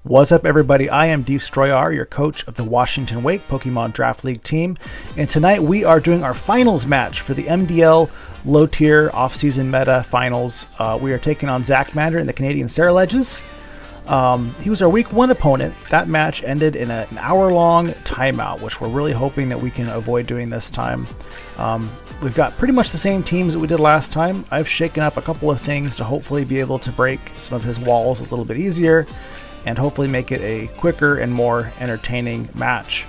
What's up, everybody? I am Destroyar, your coach of the Washington Wake Pokemon Draft League team, and tonight we are doing our finals match for the MDL Low Tier Off-Season Meta Finals. We are taking on Zach Mander in the Canadian Saraledges. He was our Week 1 opponent. That match ended in an hour-long timeout, which we're really hoping that we can avoid doing this time. We've got pretty much the same teams that we did last time. I've shaken up a couple of things to hopefully be able to break some of his walls a little bit easier, and hopefully make it a quicker and more entertaining match.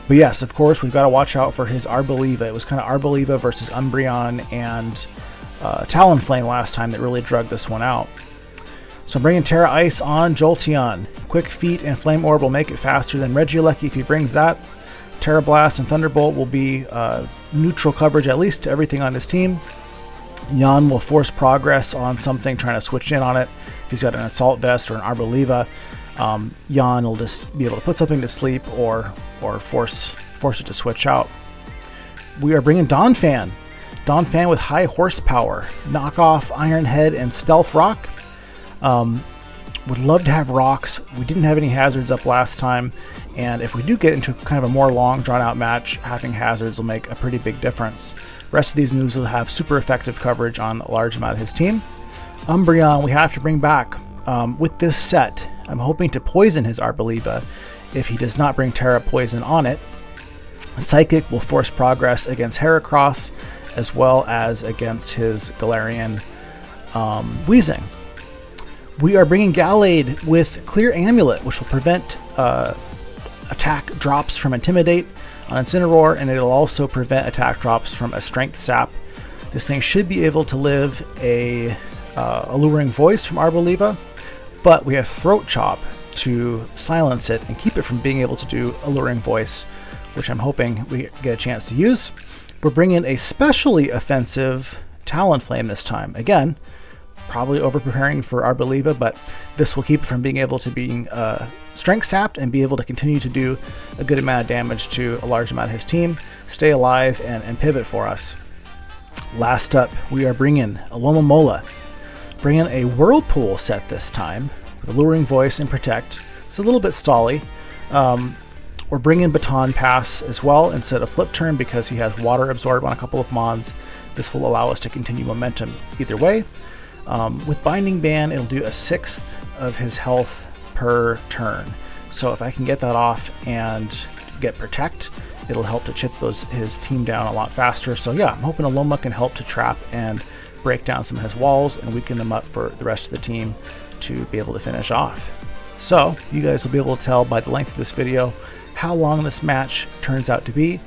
But yes, of course, we've got to watch out for his Arboliva. It was kind of Arboliva versus Umbreon and Talonflame last time that really drug this one out. So I'm bringing Terra Ice on Jolteon. Quick Feet and Flame Orb will make it faster than Regieleki if he brings that. Terra Blast and Thunderbolt will be neutral coverage at least to everything on his team. Jan will force progress on something trying to switch in on it. If he's got an Assault Vest or an Arboliva, Jan will just be able to put something to sleep or force it to switch out. We are bringing Donphan. Donphan with high horsepower, knockoff Iron Head and Stealth Rock. Would love to have rocks. We didn't have any hazards up last time, and if we do get into kind of a more long drawn out match, having hazards will make a pretty big difference. The rest of these moves will have super effective coverage on a large amount of his team. Umbreon we have to bring back. With this set, I'm hoping to poison his Arboliva if he does not bring Terra Poison on it. Psychic will force progress against Heracross as well as against his Galarian Weezing. We are bringing Gallade with Clear Amulet, which will prevent attack drops from Intimidate on Incineroar, and it'll also prevent attack drops from a Strength Sap. This thing should be able to live a Alluring Voice from Arboliva, but we have Throat Chop to silence it and keep it from being able to do Alluring Voice, which I'm hoping we get a chance to use. We're bringing a specially offensive Talonflame this time. Again, probably over preparing for Arboliva, but this will keep it from being able to being strength sapped and be able to continue to do a good amount of damage to a large amount of his team, stay alive, and pivot for us. Last up, we are bringing Alomomola. Bringing a Whirlpool set this time with Alluring Voice and Protect. It's a little bit stally. We're bringing Baton Pass as well instead of Flip Turn because he has Water Absorb on a couple of Mons. This will allow us to continue momentum either way. With Binding Ban, it'll do a sixth of his health per turn. So if I can get that off and get Protect, it'll help to chip his team down a lot faster. So yeah, I'm hoping Aloma can help to trap and break down some of his walls and weaken them up for the rest of the team to be able to finish off. So you guys will be able to tell by the length of this video how long this match turns out to be.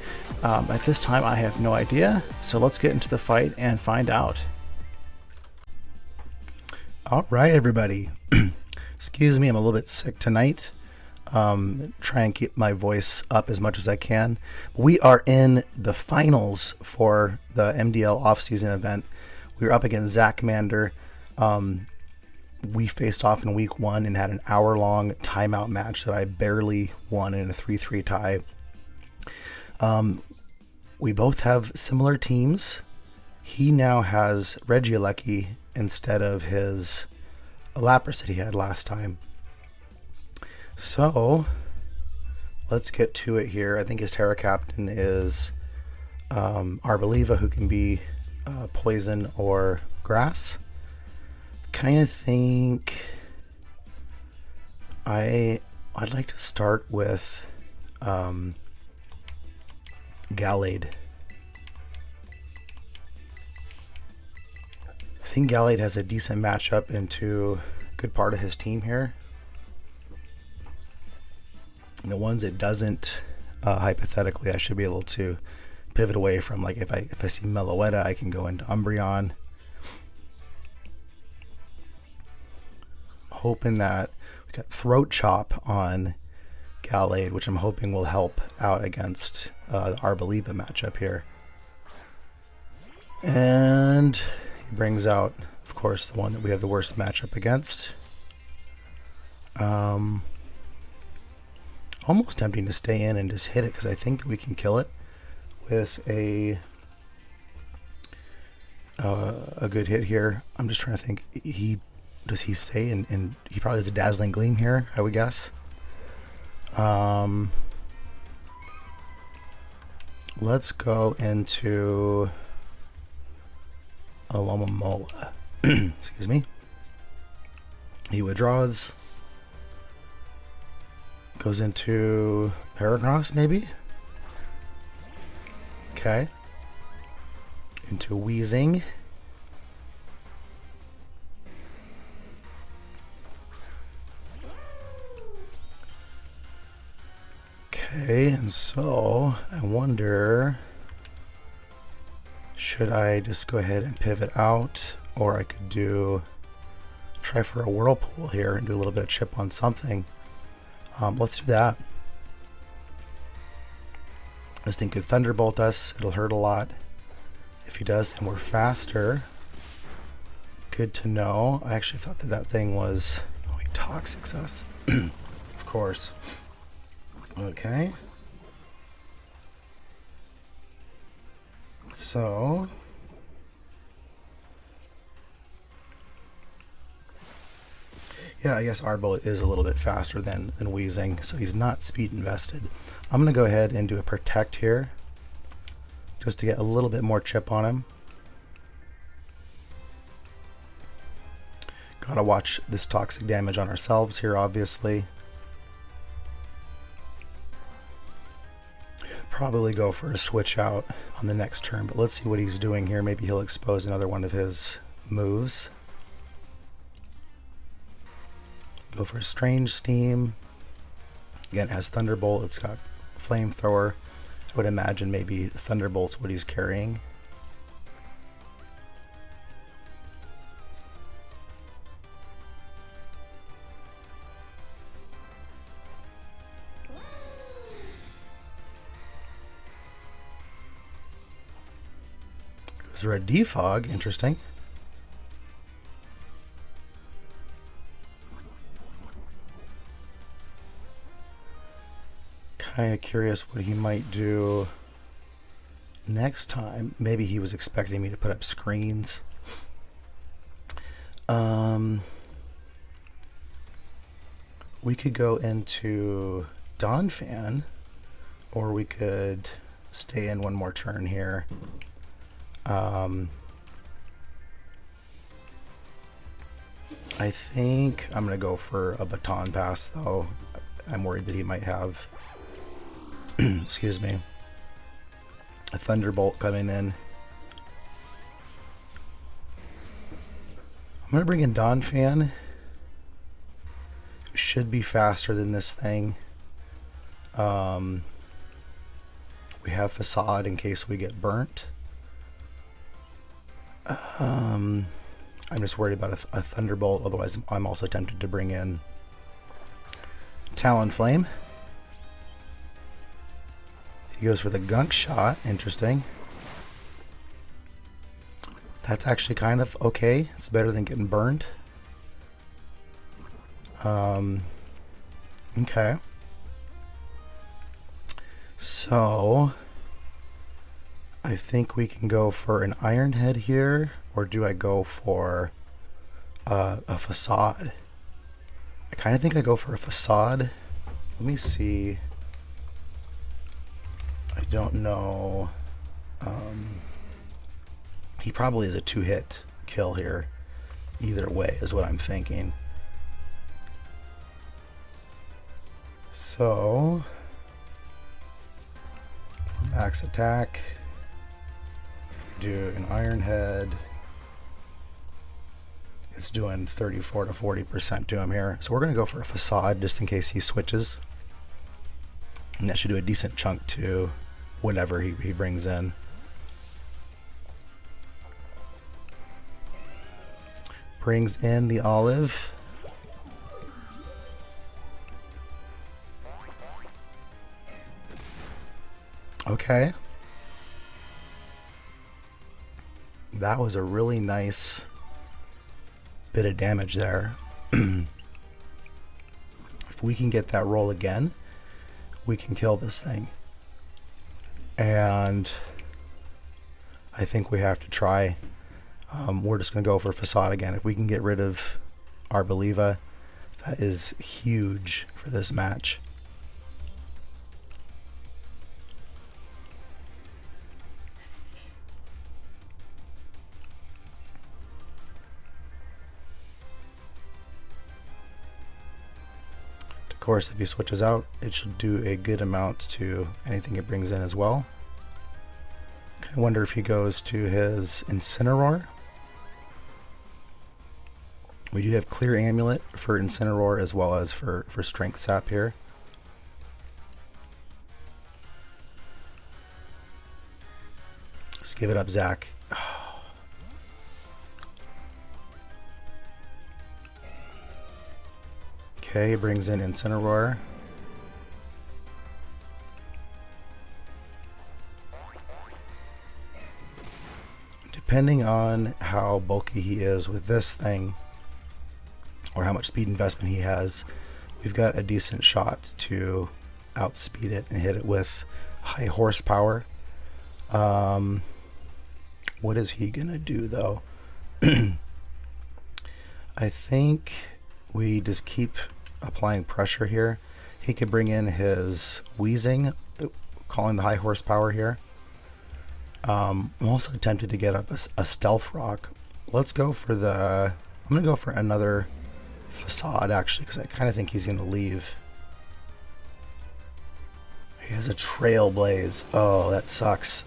At this time, I have no idea. So let's get into the fight and find out. All right, everybody. Excuse me, I'm a little bit sick tonight. Try and keep my voice up as much as I can. We are in the finals for the MDL off-season event. We were up against Zach Mander. We faced off in week 1 and had an hour-long timeout match that I barely won in a 3-3 tie. We both have similar teams. He now has Regieleki instead of his Lapras that he had last time. So let's get to it here. I think his Terra Captain is Arboliva, who can be poison or grass. Kind of think I'd like to start with Gallade. I think Gallade has a decent matchup into a good part of his team here. And the ones it doesn't, hypothetically, I should be able to pivot away from. Like if I see MELOETTA, I can go into Umbreon. Hoping that we got Throat Chop on Gallade, which I'm hoping will help out against the Arboliva matchup here. And he brings out, of course, the one that we have the worst matchup against. Almost tempting to stay in and just hit it because I think that we can kill it with a good hit here. I'm just trying to think. He does he stay in? He probably has a Dazzling Gleam here, I would guess. Let's go into Alomomola. Excuse me. He withdraws. Goes into Heracross, maybe? Okay. Into Wheezing. Okay, and so I wonder, should I just go ahead and pivot out, or I could try for a Whirlpool here and do a little bit of chip on something. Let's do that. This thing could Thunderbolt us. It'll hurt a lot if he does, and we're faster. Good to know. I actually thought that thing was... Oh, he Toxics us. Of course. Okay. So... yeah, I guess Arbol is a little bit faster than Wheezing, so he's not speed invested. I'm going to go ahead and do a Protect here, just to get a little bit more chip on him. Gotta watch this toxic damage on ourselves here, obviously. Probably go for a switch out on the next turn, but let's see what he's doing here. Maybe he'll expose another one of his moves. Go for a Strange Steam. Again, it has Thunderbolt. It's got Flamethrower. I would imagine maybe Thunderbolt's what he's carrying. Goes for a Defog. Interesting. Kind of curious what he might do next time. Maybe he was expecting me to put up screens. We could go into Donphan, or we could stay in one more turn here. I think I'm going to go for a Baton Pass, though. I'm worried that he might have excuse me, a Thunderbolt coming in. I'm going to bring in Donphan, who should be faster than this thing. We have Facade in case we get burnt. I'm just worried about a Thunderbolt, otherwise I'm also tempted to bring in Talonflame. He goes for the Gunk Shot. Interesting. That's actually kind of okay. It's better than getting burned. Okay. So I think we can go for an Iron Head here, or do I go for a Facade? I kind of think I go for a Facade. Let me see. I don't know. He probably is a 2-hit kill here. Either way is what I'm thinking. So, max attack. Do an Iron Head. It's doing 34 to 40% to him here. So we're going to go for a Facade just in case he switches. And that should do a decent chunk to whatever he brings in. Brings in the Olive. Okay. That was a really nice bit of damage there. If we can get that roll again, we can kill this thing. And I think we have to try. We're just going to go for Facade again. If we can get rid of Arbeliva. That is huge for this match. Of course, if he switches out, it should do a good amount to anything it brings in as well. I wonder if he goes to his Incineroar. We do have Clear Amulet for Incineroar as well as for Strength Sap here. Let's give it up, Zach. Okay, brings in Incineroar. Depending on how bulky he is with this thing, or how much speed investment he has, we've got a decent shot to outspeed it and hit it with high horsepower. What is he gonna do though? I think we just keep applying pressure here. He could bring in his Wheezing, calling the high horsepower here. I'm also tempted to get up a Stealth Rock. Let's go for the... I'm gonna go for another Facade actually, because I kind of think he's gonna leave. He has a Trailblaze. Oh, that sucks.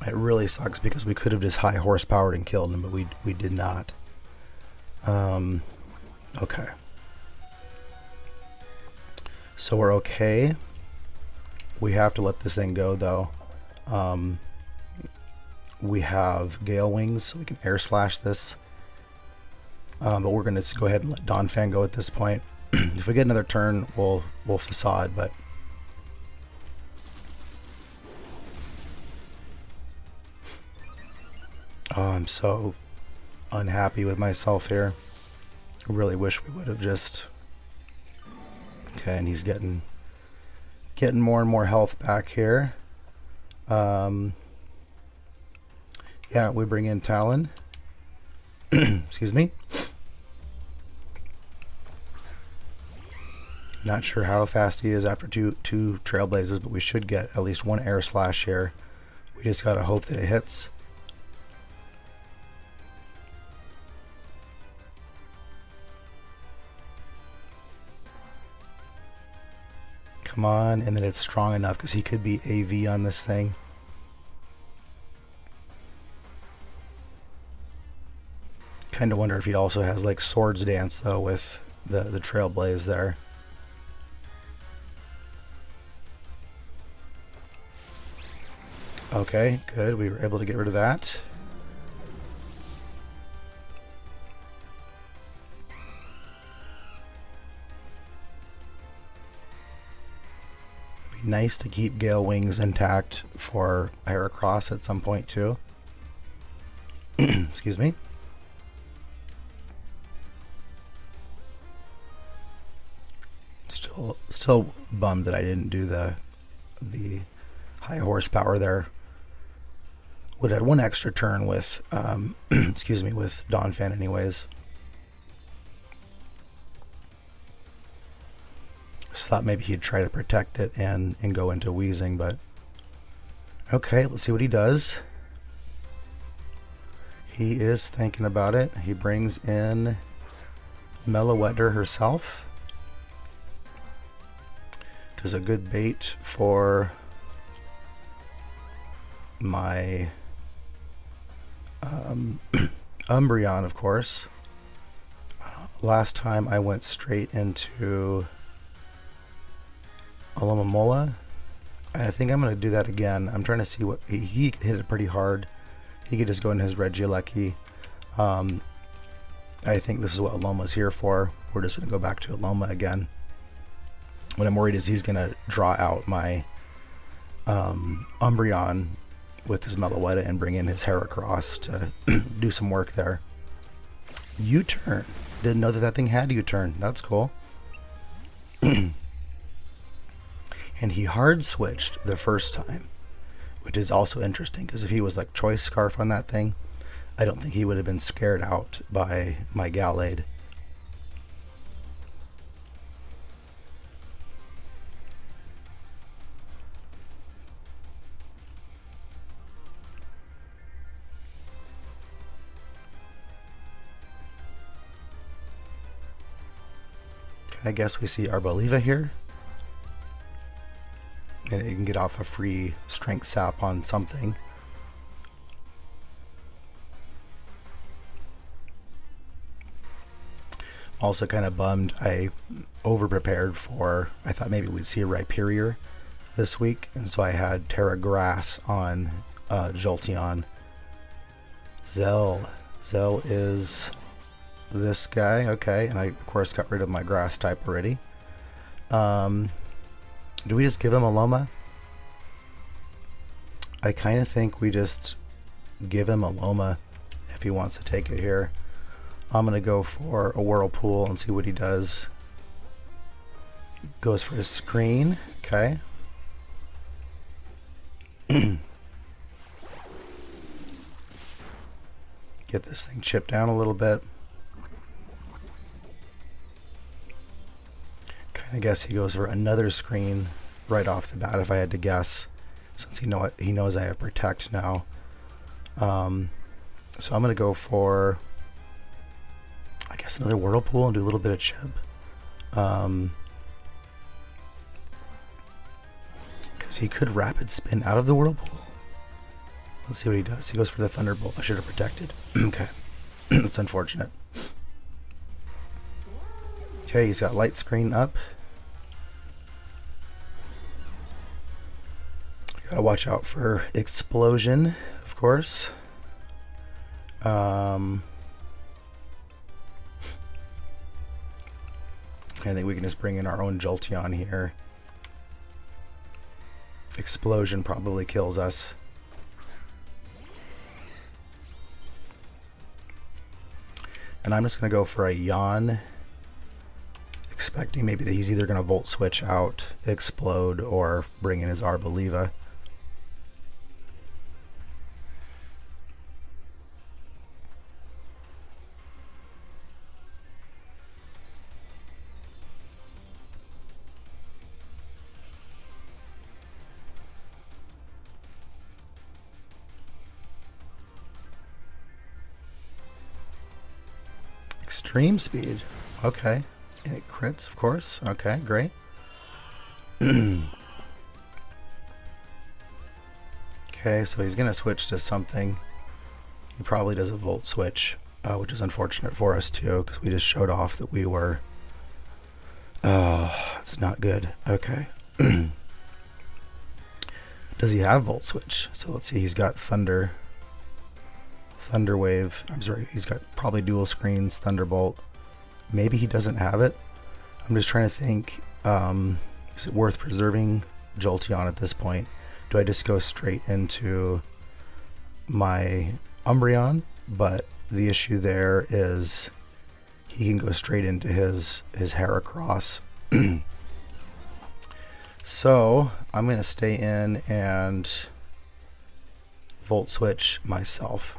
It really sucks because we could have just high horsepowered and killed him, but we did not. Okay. So we're okay. We have to let this thing go though. We have Gale Wings, so we can Air Slash this. But we're gonna just go ahead and let Donphan go at this point. If we get another turn, we'll Facade, but oh, I'm so unhappy with myself here. I really wish we would have just... Okay, and he's getting more and more health back here. Yeah, we bring in Talon. Excuse me. Not sure how fast he is after two Trailblazes, but we should get at least one Air Slash here. We just gotta hope that it hits. Come on, and then it's strong enough because he could be AV on this thing. Kind of wonder if he also has like Swords Dance though with the Trailblaze there. Okay, good. We were able to get rid of that. Be nice to keep Gale Wings intact for Heracross at some point too. Excuse me. Still bummed that I didn't do the high horsepower there. Would have had one extra turn with excuse me, with Donphan anyways. Just thought maybe he'd try to protect it and go into Wheezing, but okay, let's see what he does. He is thinking about it. He brings in MELOETTA herself. Does a good bait for my Umbreon, of course. Last time I went straight into Alomomola. I think I'm going to do that again. I'm trying to see what... He could hit it pretty hard. He could just go in his Regieleki. I think this is what Aloma's here for. We're just going to go back to Aloma again. What I'm worried is he's going to draw out my Umbreon with his MELOETTA and bring in his Heracross to do some work there. U-turn. Didn't know that thing had U-turn. That's cool. And he hard switched the first time, which is also interesting because if he was like Choice Scarf on that thing, I don't think he would have been scared out by my Gallade. I guess we see Arboliva here. And it can get off a free strength sap on something. Also kind of bummed I over-prepared for, I thought maybe we'd see a Rhyperior this week. And so I had Terra Grass on Jolteon. Zell. Zell is this guy. Okay, and I of course got rid of my grass type already. Do we just give him a Loma? I kind of think we just give him a Loma if he wants to take it here. I'm going to go for a Whirlpool and see what he does. Goes for his screen. Okay. Get this thing chipped down a little bit. I guess he goes for another screen right off the bat if I had to guess, since he knows I have Protect now. So I'm going to go for, I guess, another Whirlpool and do a little bit of chip. Because he could Rapid Spin out of the Whirlpool. Let's see what he does. He goes for the Thunderbolt. I should have protected. Okay. That's unfortunate. Okay, he's got Light Screen up. Gotta watch out for Explosion, of course. I think we can just bring in our own Jolteon here. Explosion probably kills us. And I'm just gonna go for a Yawn, expecting maybe that he's either gonna Volt Switch out, Explode, or bring in his Arboliva. Extreme Speed. Okay. And it crits, of course. Okay, great. Okay, so he's going to switch to something. He probably does a Volt Switch, which is unfortunate for us too, because we just showed off that we were... it's not good. Okay. Does he have Volt Switch? So let's see, he's got Thunder Wave. I'm sorry, he's got probably dual screens, Thunderbolt. Maybe he doesn't have it. I'm just trying to think, is it worth preserving Jolteon at this point? Do I just go straight into my Umbreon? But the issue there is he can go straight into his Heracross. So I'm going to stay in and Volt Switch myself.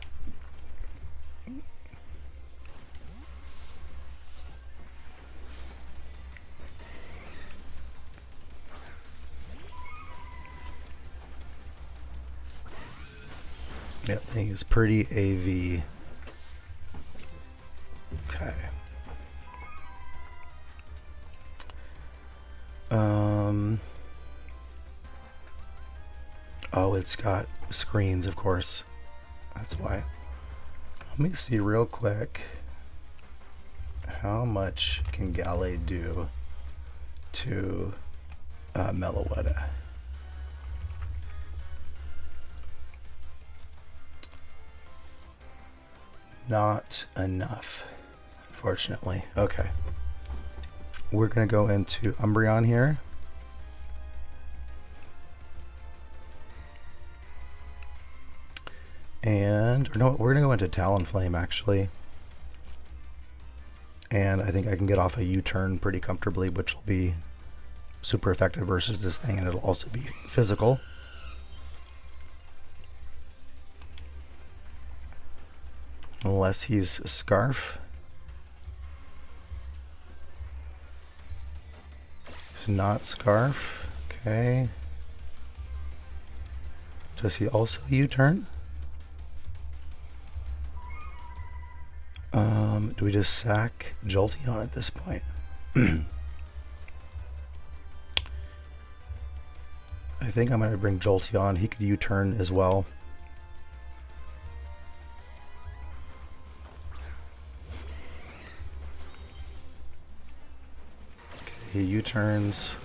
That thing is pretty AV. Okay. Oh, it's got screens, of course. That's why. Let me see real quick. How much can Gallade do to MELOETTA? Not enough, unfortunately. Okay. We're going to go into Umbreon here. And, or no, we're going to go into Talonflame, actually. And I think I can get off a U-turn pretty comfortably, which will be super effective versus this thing, and it'll also be physical. Unless he's Scarf. He's not Scarf. Okay. Does he also U-turn? Do we just sack Jolteon at this point? I think I'm going to bring Jolteon. He could U-turn as well. Okay, he U-turns.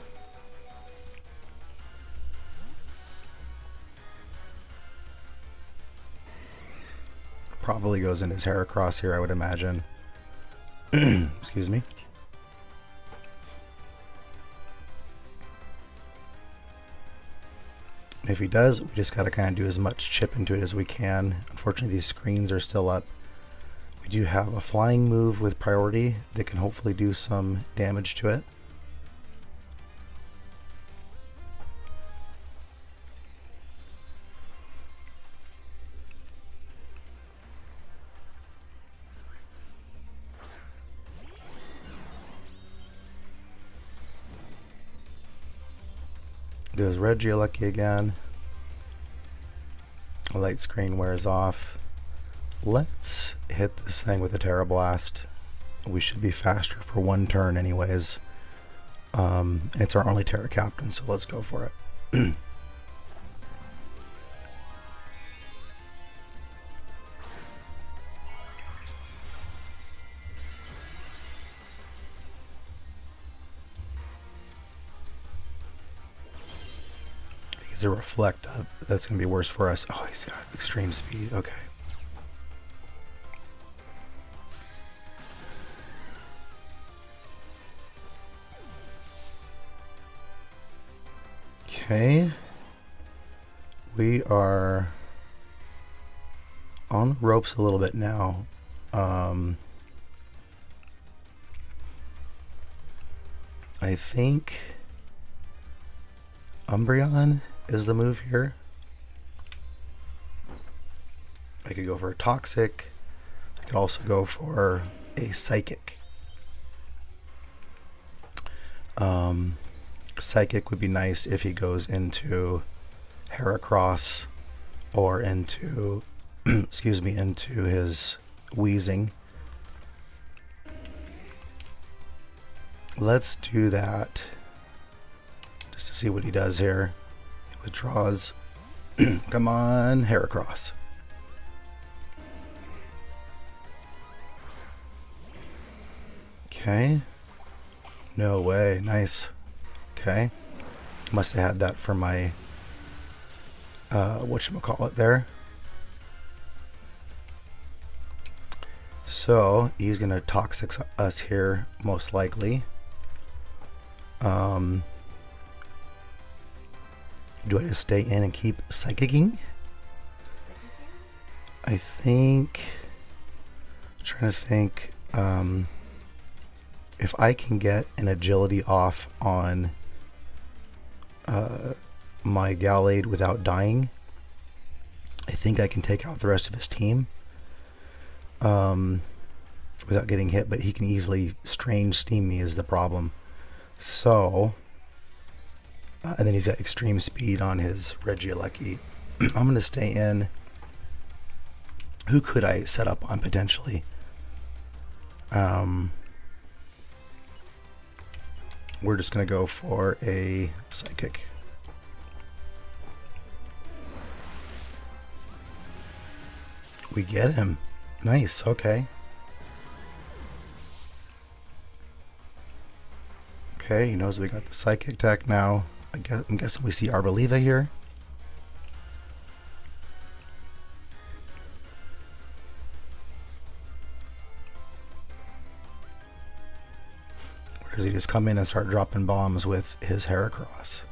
Probably goes in his Heracross here, I would imagine. Excuse me. If he does, we just got to kind of do as much chip into it as we can. Unfortunately, these screens are still up. We do have a flying move with priority that can hopefully do some damage to it. Do his Regieleki again. The light screen wears off. Let's hit this thing with a Terra Blast. We should be faster for one turn anyways. It's our only Terra Captain, so let's go for it. A reflect up. That's gonna be worse for us. Oh, he's got extreme speed. Okay. Okay. We are on the ropes a little bit now. I think Umbreon is the move here. I could go for a Toxic. I could also go for a Psychic. Psychic would be nice if he goes into Heracross or into excuse me, into his Wheezing. Let's do that just to see what he does here. Withdraws. Come on, Heracross. Okay. No way. Nice. Okay. Must have had that for my whatchamacallit there. So he's gonna Toxic us here most likely. Do I just stay in and keep Psychicking? I think, I'm trying to think, if I can get an agility off on my Gallade without dying, I think I can take out the rest of his team without getting hit, but he can easily Strange Steam me is the problem. So, and then he's got extreme speed on his Regieleki. I'm going to stay in. Who could I set up on potentially? We're just going to go for a Psychic. We get him. Nice, okay. Okay, he knows we got the Psychic tech now. I'm guessing we see Arboliva here. Or does he just come in and start dropping bombs with his Heracross?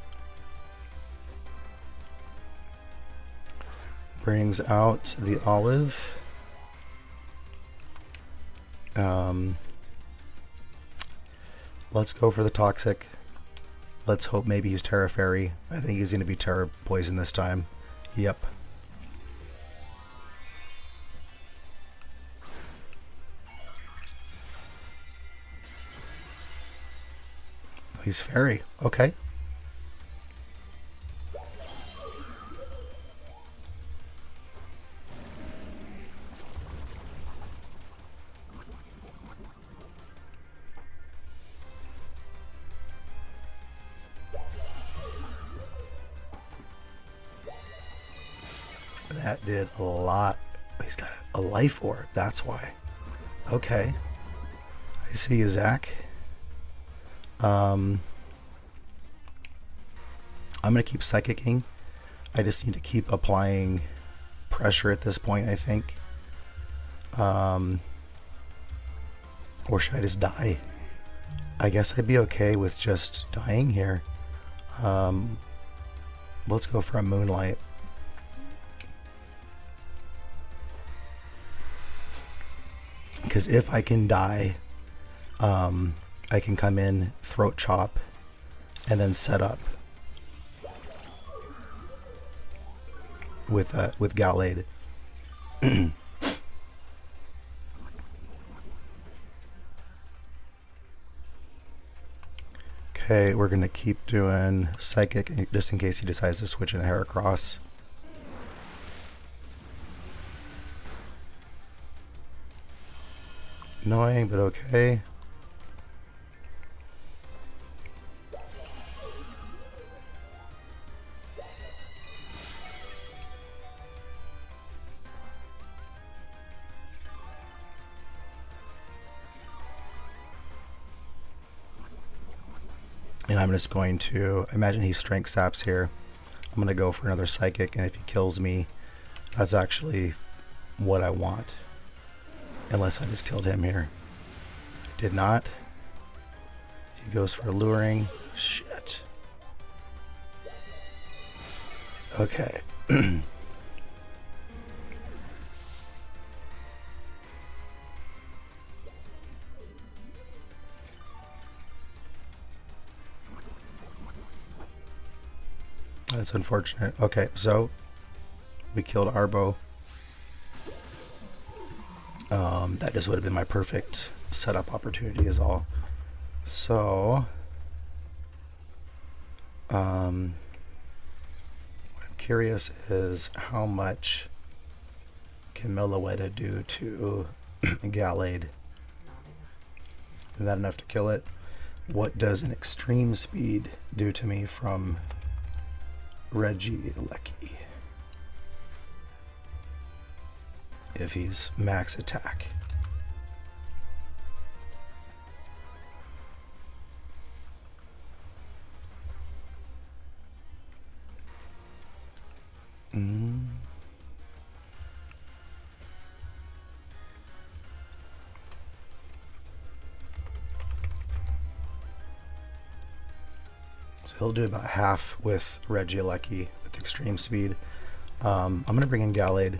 Brings out the Olive. Let's go for the Toxic. Let's hope maybe he's Terra Fairy. I think he's going to be Terra Poison this time. Yep. He's fairy. Okay. That did a lot. He's got a life orb. That's why. Okay. I see you, Zach. I'm going to keep psychicking. I just need to keep applying pressure at this point, I think. Or should I just die? I guess I'd be okay with just dying here. Let's go for a moonlight. Because if I can die, I can come in, throat chop, and then set up with Gallade. Okay, we're gonna keep doing psychic just in case he decides to switch in Heracross. Annoying, but okay. And I'm just going to imagine he strength saps here. I'm going to go for another psychic, and if he kills me, that's actually what I want. Unless I just killed him here. Did not. He goes for luring. Shit. Okay. That's unfortunate. Okay, so we killed Arbo. That just would have been my perfect setup opportunity is all. So, what I'm curious is how much can MELOETTA do to Gallade? Is that enough to kill it? What does an extreme speed do to me from Regieleki if he's max attack? So he'll do about half with Regieleki with extreme speed. I'm going to bring in Gallade.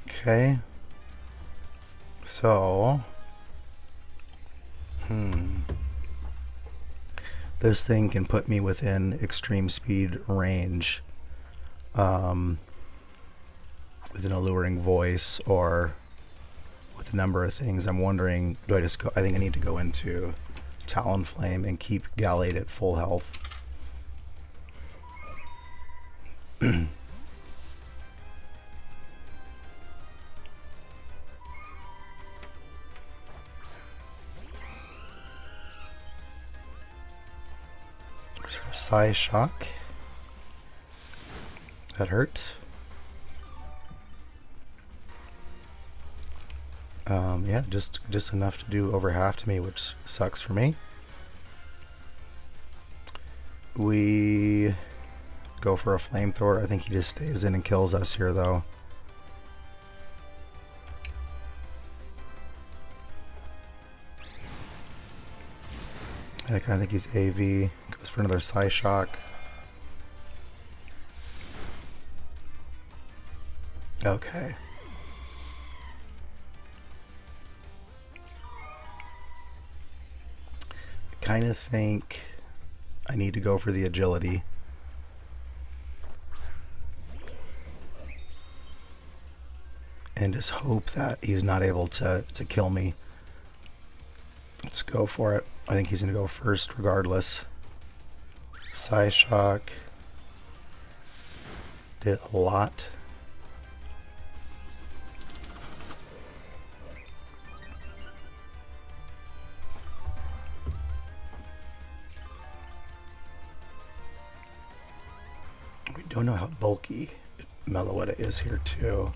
Okay. So, this thing can put me within extreme speed range with an alluring voice or with a number of things. I'm wondering, do I just go? I think I need to go into Talonflame and keep Gallade at full health. Sort of Psy Shock. That hurt. Yeah, just enough to do over half to me, which sucks for me. We go for a flamethrower. I think he just stays in and kills us here, though. I kind of think he's AV. Goes for another Psy Shock. Okay. I kind of think I need to go for the agility. and just hope that he's not able to kill me. Let's go for it. I think he's going to go first regardless. Psyshock did a lot. We don't know how bulky MELOETTA is here too.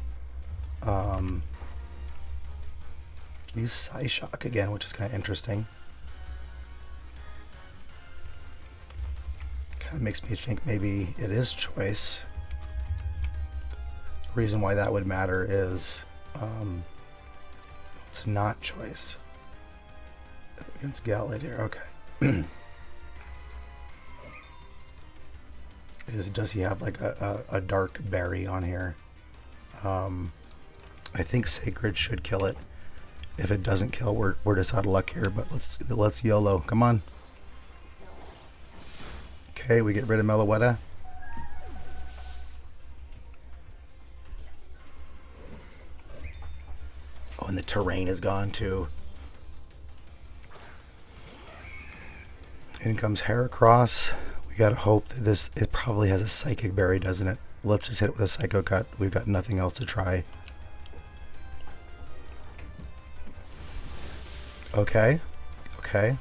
Use Psyshock again, which is kind of interesting. Kind of makes me think maybe it is choice. The reason why that would matter is it's not choice. Against Gladiator, okay. Does he have like a dark berry on here? I think Sacred should kill it. If it doesn't kill, we're just out of luck here. But let's YOLO. Come on. Okay, we get rid of MELOETTA. Oh, and the terrain is gone too. In comes Heracross. We gotta hope that it probably has a Psychic Berry, doesn't it? Let's just hit it with a Psycho Cut. We've got nothing else to try. Okay. Okay.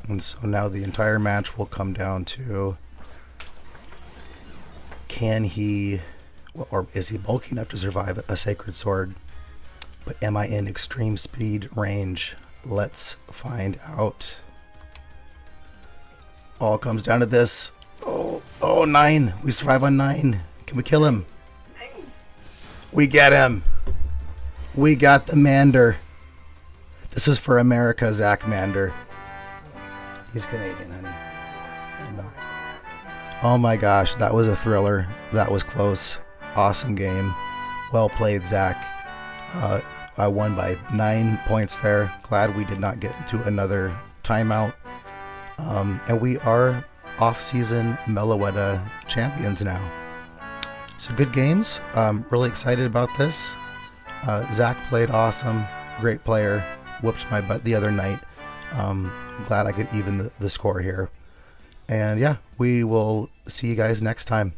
And so now the entire match will come down to, can he, or is he bulky enough to survive a Sacred Sword? But am I in extreme speed range? Let's find out. All comes down to this. Oh, 9. We survive on 9. Can we kill him? We get him. We got the Mander. This is for America, Zach Mander. He's Canadian, honey. No. Oh my gosh, that was a thriller. That was close. Awesome game. Well played, Zach. I won by 9 points there. Glad we did not get into another timeout. And we are off-season MELOETTA champions now. So good games. Really excited about this. Zach played awesome. Great player. Whooped my butt the other night. Glad I could even the score here. And yeah, we will see you guys next time.